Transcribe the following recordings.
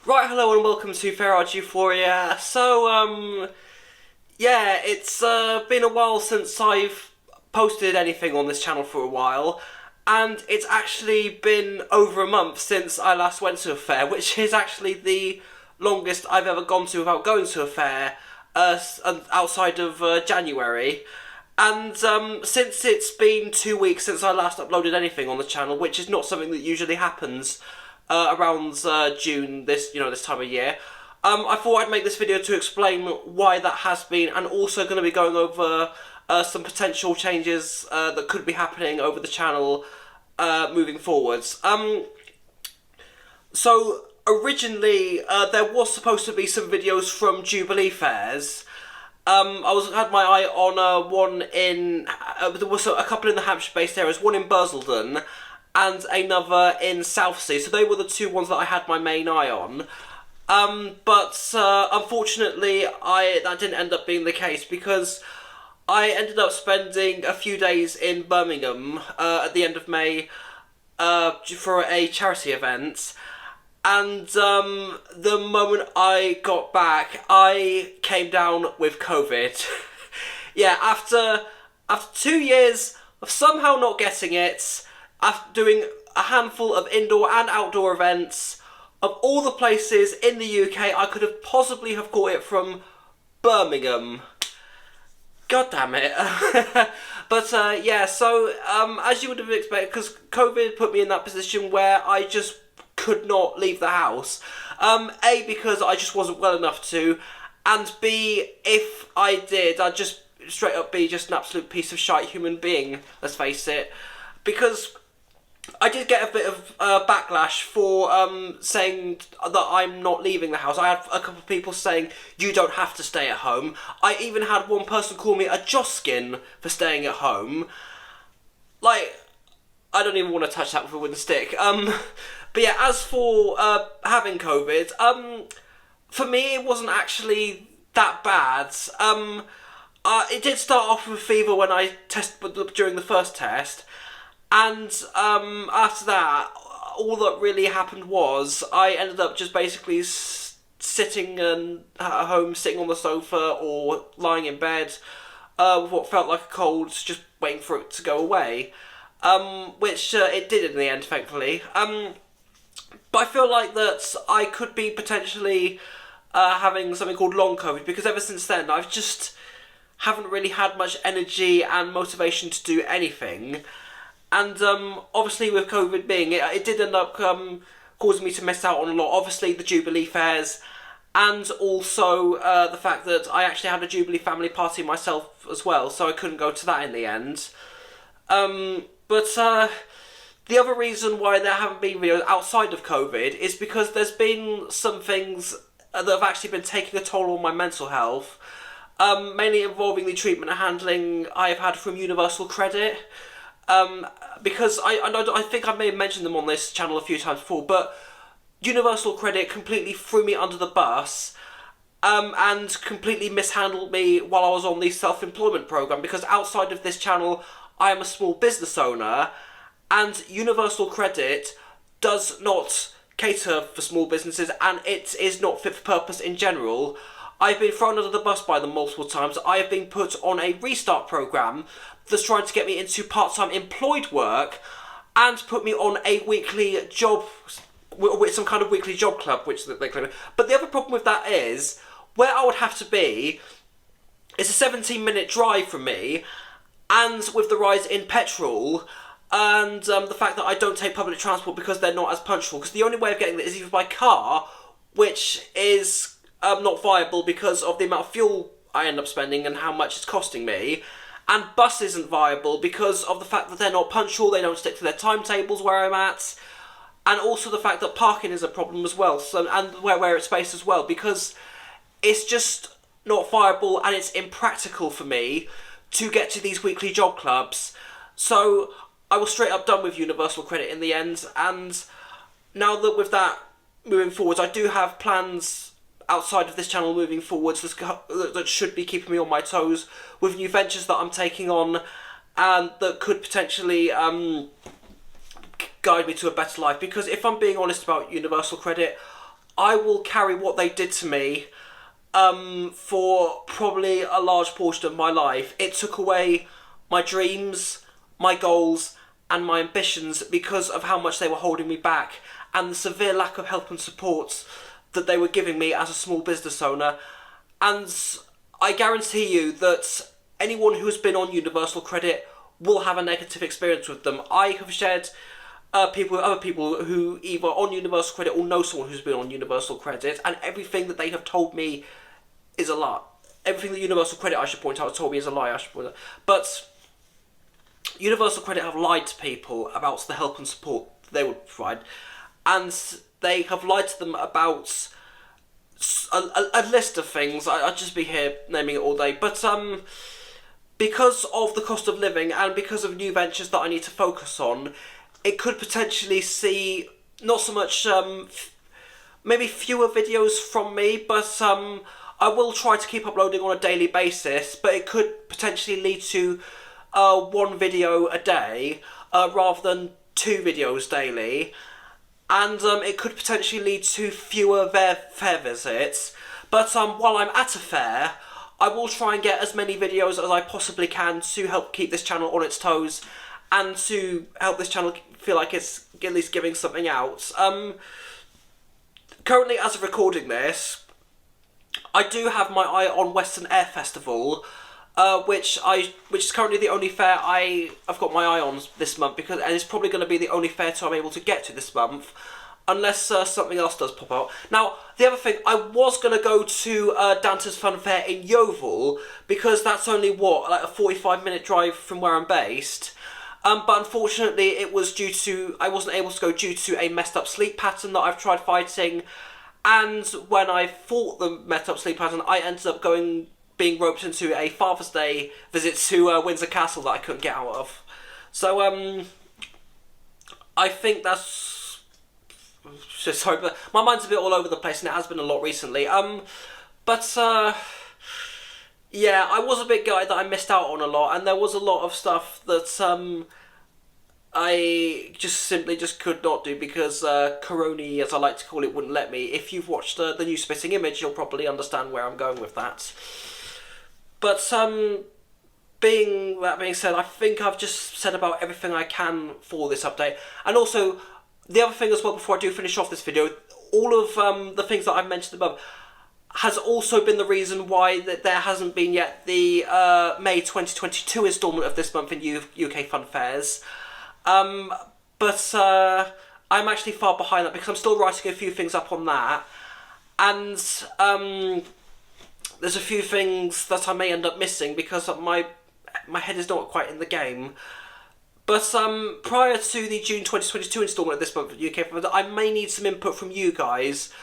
Right, hello and welcome to Fair Art Euphoria. Yeah, it's been a while since I've posted anything on this channel for a while, and it's actually been over a month since I last went to a fair, which is actually the longest I've ever gone to without going to a fair, outside of January. And since it's been 2 weeks since I last uploaded anything on the channel, which is not something that usually happens around June, this time of year, I thought I'd make this video to explain why that has been, and also going to be going over some potential changes that could be happening over the channel moving forwards. So originally there was supposed to be some videos from Jubilee fairs. I had my eye on one in, there was a couple in the Hampshire-based areas, one in Bursledon and another in Southsea, so they were the two ones that I had my main eye on. But unfortunately, that didn't end up being the case, because I ended up spending a few days in Birmingham at the end of May for a charity event. And the moment I got back, I came down with COVID. Yeah, after 2 years of somehow not getting it, after doing a handful of indoor and outdoor events, of all the places in the UK I could have possibly have caught it from, Birmingham. God damn it. But yeah, so as you would have expected, because COVID put me in that position where I just could not leave the house. A, because I just wasn't well enough to, and B, if I did, I'd just straight up be just an absolute piece of shite human being, let's face it. Because I did get a bit of backlash for saying that I'm not leaving the house. I had a couple of people saying, you don't have to stay at home. I even had one person call me a Joskin for staying at home. Like, I don't even want to touch that with a wooden stick. But yeah, as for having COVID, for me it wasn't actually that bad. It did start off with a fever when I tested during the first test, and after that, all that really happened was I ended up just basically sitting at home, sitting on the sofa or lying in bed with what felt like a cold, just waiting for it to go away. Which it did in the end, thankfully. But I feel like that I could be potentially having something called long COVID, because ever since then I've just haven't really had much energy and motivation to do anything. And obviously with COVID being, it did end up causing me to miss out on a lot. Obviously the Jubilee fairs, and also the fact that I actually had a Jubilee family party myself as well, so I couldn't go to that in the end. But the other reason why there haven't been videos outside of COVID is because there's been some things that have actually been taking a toll on my mental health, mainly involving the treatment and handling I have had from Universal Credit. Because I think I may have mentioned them on this channel a few times before, but Universal Credit completely threw me under the bus, and completely mishandled me while I was on the self-employment program, because outside of this channel I am a small business owner, and Universal Credit does not cater for small businesses, and it is not fit for purpose in general. I've been thrown under the bus by them multiple times. I have been put on a restart program that's trying to get me into part-time employed work, and put me on a weekly job, with some kind of weekly job club, which they claim. But the other problem with that is, where I would have to be is a 17-minute drive from me, and with the rise in petrol, and the fact that I don't take public transport because they're not as punctual, because the only way of getting there is either by car, which is not viable because of the amount of fuel I end up spending and how much it's costing me, and bus isn't viable because of the fact that they're not punctual, they don't stick to their timetables where I'm at, and also the fact that parking is a problem as well, so, and where it's based as well, because it's just not viable and it's impractical for me to get to these weekly job clubs. So I was straight up done with Universal Credit in the end, and now that with that moving forwards, I do have plans outside of this channel moving forwards that should be keeping me on my toes, with new ventures that I'm taking on, and that could potentially guide me to a better life. Because if I'm being honest about Universal Credit, I will carry what they did to me for probably a large portion of my life. It took away my dreams, my goals, and my ambitions because of how much they were holding me back and the severe lack of help and support that they were giving me as a small business owner. And I guarantee you that anyone who has been on Universal Credit will have a negative experience with them. I have shared people with other people who either on Universal Credit or know someone who's been on Universal Credit, and everything that they have told me is a lie. Everything that Universal Credit, I should point out, has told me is a lie, I should point out. But Universal Credit have lied to people about the help and support they would provide, and they have lied to them about a list of things. I'd just be here naming it all day, but because of the cost of living and because of new ventures that I need to focus on, it could potentially see not so much maybe fewer videos from me, but I will try to keep uploading on a daily basis, but it could potentially lead to one video a day rather than 2 videos daily, and it could potentially lead to fewer fair visits. But while I'm at a fair, I will try and get as many videos as I possibly can to help keep this channel on its toes and to help this channel feel like it's at least giving something out. Currently, as of recording this, I do have my eye on Western Air Festival, which is currently the only fair I've got my eye on this month, and it's probably going to be the only fair I'm able to get to this month, unless something else does pop out. Now, the other thing, I was going to go to Danta's Fun Fair in Yeovil, because that's only, like a 45-minute drive from where I'm based. But unfortunately, it was I wasn't able to go due to a messed up sleep pattern that I've tried fighting. And when I fought the messed up sleep pattern, I ended up being roped into a Father's Day visit to Windsor Castle that I couldn't get out of. So, I think that's... Sorry, but my mind's a bit all over the place, and it has been a lot recently. Yeah, I was a bit gutted that I missed out on a lot, and there was a lot of stuff that I simply could not do because Coroni, as I like to call it, wouldn't let me. If you've watched the new Spitting Image, you'll probably understand where I'm going with that. But that being said, I think I've just said about everything I can for this update. And also, the other thing as well, before I do finish off this video, all of the things that I've mentioned above has also been the reason why there hasn't been yet the May 2022 instalment of this month in UK Fun Fairs. But I'm actually far behind that because I'm still writing a few things up on that. And there's a few things that I may end up missing because my head is not quite in the game. But prior to the June 2022 instalment of this month of UK Fun Fairs, I may need some input from you guys.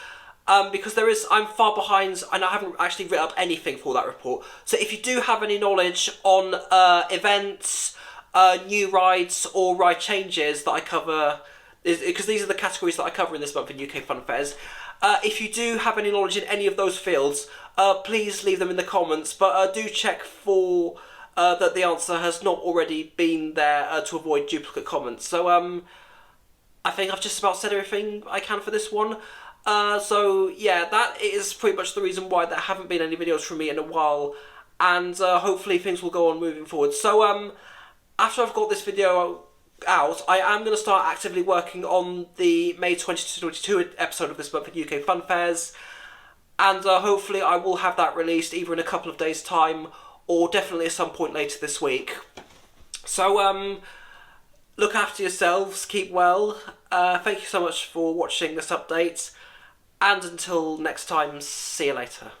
Because I'm far behind and I haven't actually written up anything for that report. So if you do have any knowledge on events, new rides or ride changes that I cover, because these are the categories that I cover in this month in UK Fun Fairs, if you do have any knowledge in any of those fields, please leave them in the comments, but do check for that the answer has not already been there to avoid duplicate comments. So I think I've just about said everything I can for this one. So yeah, that is pretty much the reason why there haven't been any videos from me in a while, and hopefully things will go on moving forward. So after I've got this video out, I am going to start actively working on the May 2022 episode of this month in UK Fun Fairs, and hopefully I will have that released either in a couple of days' time or definitely at some point later this week. So look after yourselves, keep well, thank you so much for watching this update, and until next time, see you later.